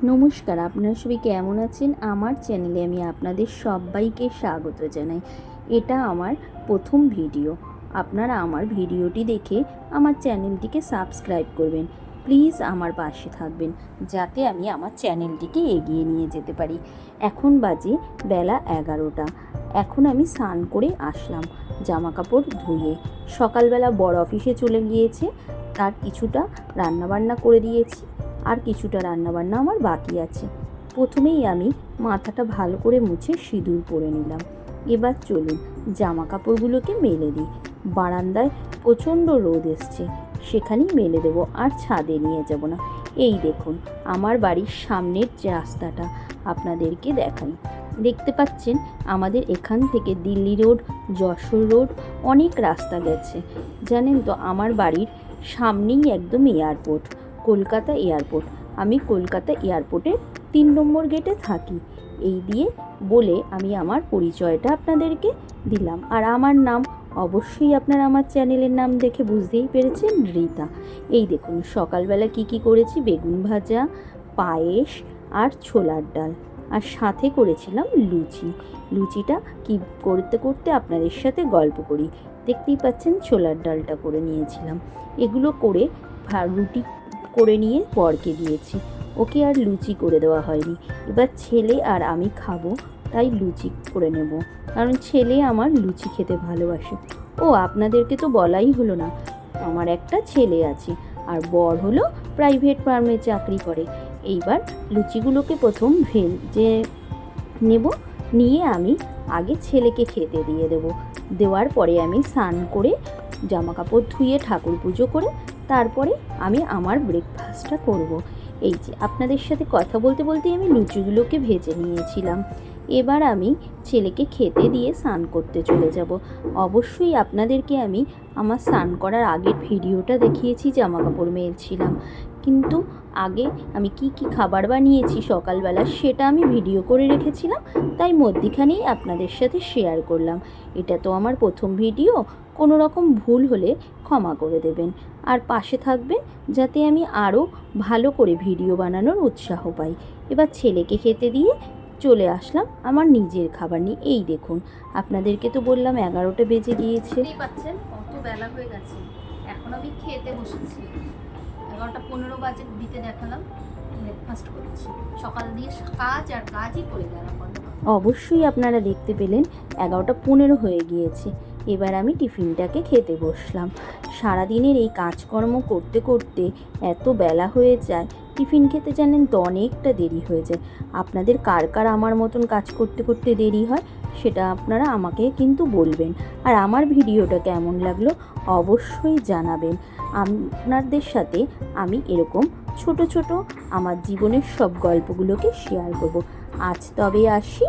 নমস্কার, আপনারা সবাই কেমন আছেন? আমার চ্যানেলে আমি আপনাদের সবাইকে স্বাগত জানাই। এটা আমার প্রথম ভিডিও। আপনারা আমার ভিডিওটি দেখে আমার চ্যানেলটিকে সাবস্ক্রাইব করবেন। প্লিজ আমার পাশে থাকবেন যাতে আমি আমার চ্যানেলটিকে এগিয়ে নিয়ে যেতে পারি। এখন বাজে বেলা 11টা। এখন আমি স্নান করে আসলাম জামা কাপড় ধুয়ে। সকালবেলা বড় অফিসে চলে গিয়েছে, তার কিছুটা রান্নাবান্না করে দিয়েছি, আর কিছুটা রান্নাবান্না আমার বাকি আছে। প্রথমেই আমি মাথাটা ভালো করে মুছে সিঁদুর পরে নিলাম। এবার চলুন জামা কাপড়গুলোকে মেলে দিই। বারান্দায় প্রচণ্ড রোদ এসছে, সেখানেই মেলে দেবো, আর ছাদে নিয়ে যাব না। এই দেখুন আমার বাড়ির সামনের যে রাস্তাটা আপনাদেরকে দেখাই। দেখতে পাচ্ছেন আমাদের এখান থেকে দিল্লি রোড, যশোর রোড অনেক রাস্তা গেছে। জানেন তো আমার বাড়ির সামনেই একদম এয়ারপোর্ট, কলকাতা এয়ারপোর্ট। আমি কলকাতা এয়ারপোর্টের 3 নম্বর গেটে থাকি। এই দিয়ে বলে আমি আমার পরিচয়টা আপনাদেরকে দিলাম। আর আমার নাম অবশ্যই আপনারা আমার চ্যানেলের নাম দেখে বুঝতেই পেরেছেন, রীতা। এই দেখুন সকালবেলা কি করেছি: বেগুন ভাজা, পায়েস আর ছোলার ডাল, আর সাথে করেছিলাম লুচি। লুচিটা কি করতে করতে আপনাদের সাথে গল্প করি। দেখতেই পাচ্ছেন ছোলার ডালটা করে নিয়েছিলাম। এগুলো করে রুটি করে নিয়ে বরকে দিয়েছি, ওকে আর লুচি করে দেওয়া হয়নি। এবার ছেলে আর আমি খাবো, তাই লুচি করে নেব, কারণ ছেলে আমার লুচি খেতে ভালোবাসে। ও আপনাদেরকে তো বলাই হলো না, আমার একটা ছেলে আছে, আর বর হলো প্রাইভেট ফার্মে চাকরি করে। এইবার লুচিগুলোকে প্রথম ভেজে নেব, নিয়ে আমি আগে ছেলেকে খেতে দিয়ে দেব। দেওয়ার পরে আমি স্নান করে জামা কাপড় ধুয়ে ঠাকুর পুজো করে তারপরে আমি আমার ব্রেকফাস্টটা করব। এই যে আপনাদের সাথে কথা বলতে বলতেই আমি লুচিগুলোকে ভেজে নিয়েছিলাম। এবার আমি ছেলেকে খেতে দিয়ে স্নান করতে চলে যাব। অবশ্যই আপনাদেরকে আমি আমার স্নান করার আগের ভিডিওটা দেখিয়েছি, জামা কাপড় মেলছিলাম, কিন্তু আগে আমি কি খাবার বানিয়েছি সকালবেলা সেটা আমি ভিডিও করে রেখেছিলাম, তাই মধ্যিখানেই আপনাদের সাথে শেয়ার করলাম। এটা তো আমার প্রথম ভিডিও, কোনো রকম ভুল হলে ক্ষমা করে দেবেন, আর পাশে থাকবেন যাতে আমি আরও ভালো করে ভিডিও বানানোর উৎসাহ পাই। এবার ছেলেকে খেতে দিয়ে চলে আসলাম আমার নিজের খাবার নিয়ে। এই দেখুন আপনাদেরকে তো বললাম 11টা বেজে গিয়েছে। দেখতেই পাচ্ছেন কত বেলা হয়ে গেছে, এখন আমি খেতে বসেছি। 11টা 15 বাজে দিতে দেখালাম, ব্রেকফাস্ট করছি। সকাল দিয়ে কাজ আর কাজই করে গেলাম। অবশ্যই আপনারা দেখতে পেলেন 11টা 15 হয়ে গিয়েছে। এবার আমি টিফিনটাকে খেতে বসলাম। সারাদিনের এই কাজকর্ম করতে করতে এত বেলা হয়ে যায়, টিফিন খেতে জানেন তো অনেকটা দেরি হয়ে যায়। আপনাদের কার কার আমার মতন কাজ করতে করতে দেরি হয় সেটা আপনারা আমাকে কিন্তু বলবেন, আর আমার ভিডিওটা কেমন লাগলো অবশ্যই জানাবেন। আপনাদের সাথে আমি এরকম ছোট ছোট আমার জীবনের সব গল্পগুলোকে শেয়ার করব। আজ তবে আসি।